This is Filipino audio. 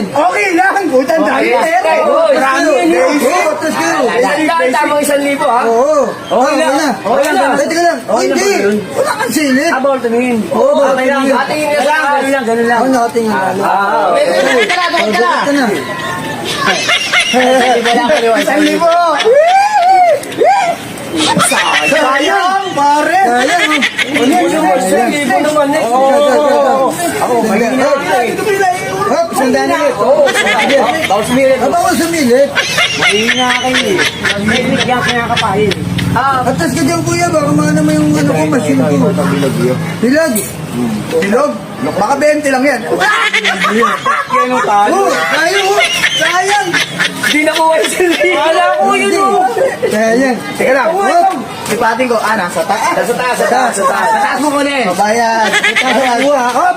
Okay lang, putang dami pera. Marami yan yun. Tapos kayo. Tamang 1,000 ha? Oo. Okay lang. Okay lang. Teka lang. Hindi. Wala kang silip. Abol, tumingin. Oo, Okay lang. Atingin na lang. Ganun lang. Ako nakatingin na. Ito na. Sayang, pare. Sayang. Libo naman eh. Ako, Hop, sandali ulit. Bawas milit. Bawal sumilit. Mahina kayo eh. Mahina kaya kinakapahin. Atas ka dyan, kuya. Baka maano mo yung ano ko, machine ko. Hilag. Hilog? Baka 20 lang yan. Yan ang talo. Oh, sayang. Sayang. Hindi nakuha yung silbi. Wala ko yun oh. Sayang. Teka lang. Hop. Ipating ko. Nasa taas. Sa taas mo ko na eh. Mabayad. Ito sa kuha. Hop.